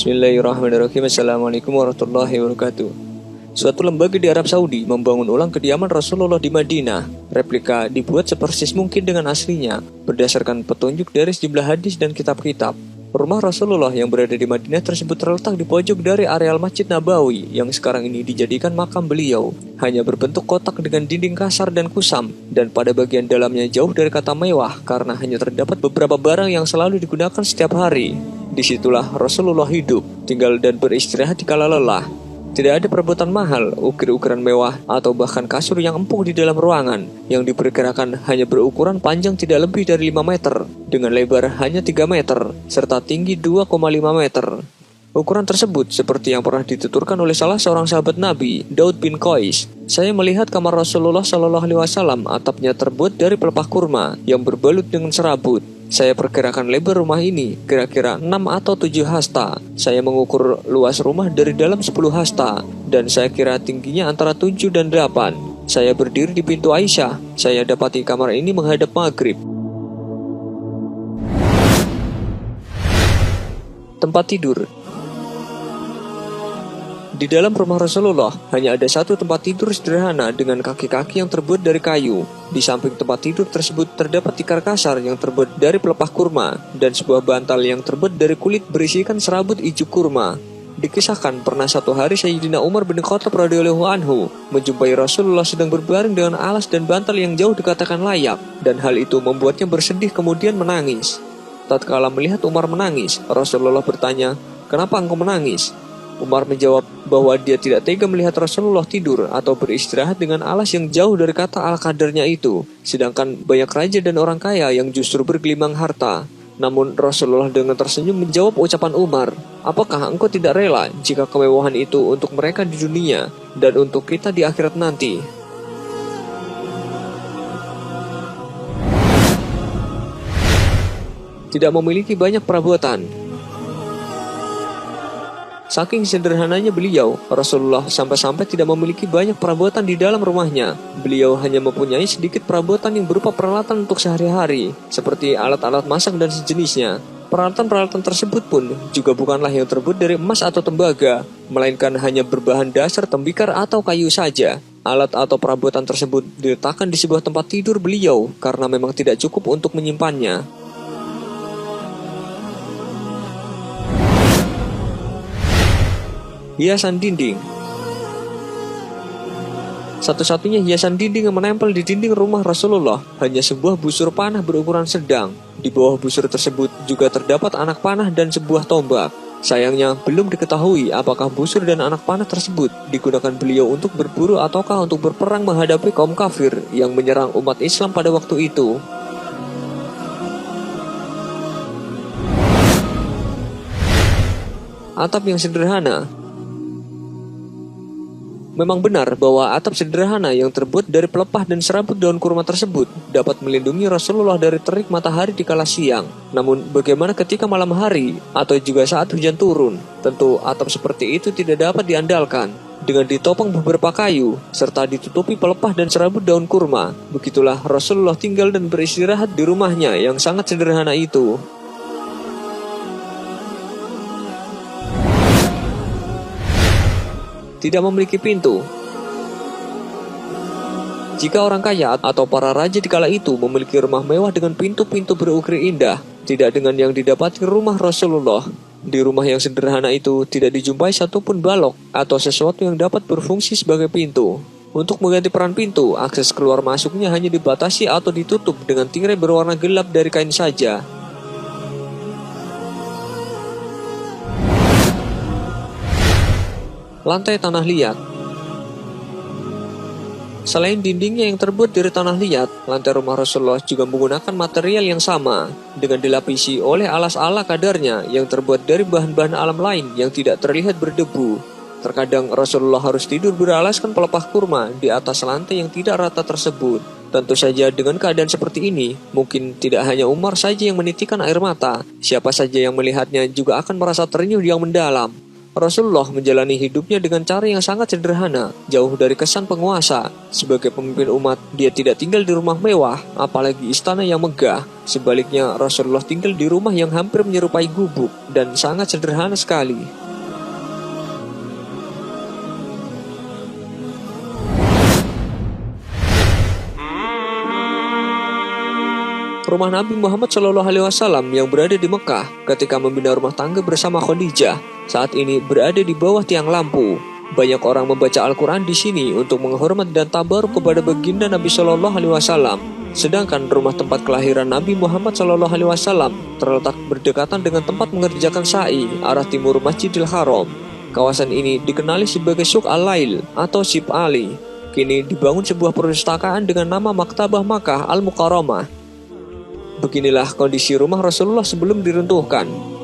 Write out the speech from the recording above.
Bismillahirrahmanirrahim. Assalamualaikum warahmatullahi wabarakatuh. Suatu lembaga di Arab Saudi membangun ulang kediaman Rasulullah di Madinah. Replika dibuat sepersis mungkin dengan aslinya, berdasarkan petunjuk dari sejumlah hadis dan kitab-kitab. Rumah Rasulullah yang berada di Madinah tersebut terletak di pojok dari areal Masjid Nabawi yang sekarang ini dijadikan makam beliau. Hanya berbentuk kotak dengan dinding kasar dan kusam, dan pada bagian dalamnya jauh dari kata mewah karena hanya terdapat beberapa barang yang selalu digunakan setiap hari. Disitulah Rasulullah hidup, tinggal dan beristirahat dikala lelah. Tidak ada perabotan mahal, ukir-ukiran mewah, atau bahkan kasur yang empuk di dalam ruangan, yang diperkirakan hanya berukuran panjang tidak lebih dari 5 meter, dengan lebar hanya 3 meter, serta tinggi 2,5 meter. Ukuran tersebut seperti yang pernah dituturkan oleh salah seorang sahabat Nabi, Daud bin Qais. Saya melihat kamar Rasulullah SAW, atapnya terbuat dari pelepah kurma yang berbalut dengan serabut. Saya perkirakan lebar rumah ini kira-kira 6 atau 7 hasta. Saya mengukur luas rumah dari dalam 10 hasta, dan saya kira tingginya antara 7 dan 8. Saya berdiri di pintu Aisyah. Saya dapati kamar ini menghadap maghrib. Tempat tidur. Di dalam rumah Rasulullah hanya ada satu tempat tidur sederhana dengan kaki-kaki yang terbuat dari kayu. Di samping tempat tidur tersebut terdapat tikar kasar yang terbuat dari pelepah kurma dan sebuah bantal yang terbuat dari kulit berisikan serabut ijuk kurma. Dikisahkan pernah satu hari Sayyidina Umar bin Khattab radhiyallahu anhu menjumpai Rasulullah sedang berbaring dengan alas dan bantal yang jauh dikatakan layak, dan hal itu membuatnya bersedih kemudian menangis. Tatkala melihat Umar menangis, Rasulullah bertanya, "Kenapa engkau menangis?" Umar menjawab bahwa dia tidak tega melihat Rasulullah tidur atau beristirahat dengan alas yang jauh dari kata al-qadarnya itu, sedangkan banyak raja dan orang kaya yang justru bergelimang harta. Namun Rasulullah dengan tersenyum menjawab ucapan Umar, "Apakah engkau tidak rela jika kemewahan itu untuk mereka di dunia dan untuk kita di akhirat nanti?" Tidak memiliki banyak perabotan. Saking sederhananya beliau, Rasulullah sampai-sampai tidak memiliki banyak perabotan di dalam rumahnya. Beliau hanya mempunyai sedikit perabotan yang berupa peralatan untuk sehari-hari, seperti alat-alat masak dan sejenisnya. Peralatan-peralatan tersebut pun juga bukanlah yang terbuat dari emas atau tembaga, melainkan hanya berbahan dasar tembikar atau kayu saja. Alat atau perabotan tersebut diletakkan di sebuah tempat tidur beliau karena memang tidak cukup untuk menyimpannya. Hiasan dinding. Satu-satunya hiasan dinding yang menempel di dinding rumah Rasulullah hanya sebuah busur panah berukuran sedang. Di bawah busur tersebut juga terdapat anak panah dan sebuah tombak. Sayangnya belum diketahui apakah busur dan anak panah tersebut digunakan beliau untuk berburu ataukah untuk berperang menghadapi kaum kafir yang menyerang umat Islam pada waktu itu. Atap yang sederhana. Memang benar bahwa atap sederhana yang terbuat dari pelepah dan serabut daun kurma tersebut dapat melindungi Rasulullah dari terik matahari di kala siang. Namun bagaimana ketika malam hari atau juga saat hujan turun? Tentu atap seperti itu tidak dapat diandalkan. Dengan ditopang beberapa kayu serta ditutupi pelepah dan serabut daun kurma, begitulah Rasulullah tinggal dan beristirahat di rumahnya yang sangat sederhana itu. Tidak memiliki pintu. Jika orang kaya atau para raja di kala itu memiliki rumah mewah dengan pintu-pintu berukir indah, tidak dengan yang didapati rumah Rasulullah. Di rumah yang sederhana itu tidak dijumpai satupun balok atau sesuatu yang dapat berfungsi sebagai pintu. Untuk mengganti peran pintu, akses keluar masuknya hanya dibatasi atau ditutup dengan tirai berwarna gelap dari kain saja. Lantai tanah liat. Selain dindingnya yang terbuat dari tanah liat, lantai rumah Rasulullah juga menggunakan material yang sama, dengan dilapisi oleh alas ala kadarnya yang terbuat dari bahan-bahan alam lain yang tidak terlihat berdebu. Terkadang Rasulullah harus tidur beralaskan pelepah kurma di atas lantai yang tidak rata tersebut. Tentu saja dengan keadaan seperti ini, mungkin tidak hanya Umar saja yang menitikkan air mata, siapa saja yang melihatnya juga akan merasa terenyuh yang mendalam. Rasulullah menjalani hidupnya dengan cara yang sangat sederhana, jauh dari kesan penguasa. Sebagai pemimpin umat, dia tidak tinggal di rumah mewah, apalagi istana yang megah. Sebaliknya, Rasulullah tinggal di rumah yang hampir menyerupai gubuk dan sangat sederhana sekali. Rumah Nabi Muhammad SAW yang berada di Mekah ketika membina rumah tangga bersama Khadijah saat ini berada di bawah tiang lampu. Banyak orang membaca Al-Quran di sini untuk menghormat dan tabaruk kepada baginda Nabi SAW. Sedangkan rumah tempat kelahiran Nabi Muhammad SAW terletak berdekatan dengan tempat mengerjakan sa'i arah timur Masjidil Haram. Kawasan ini dikenali sebagai Suq Al-Lail atau Sib Ali. Kini dibangun sebuah perpustakaan dengan nama Maktabah Makkah Al-Mukarramah. Beginilah kondisi rumah Rasulullah sebelum diruntuhkan.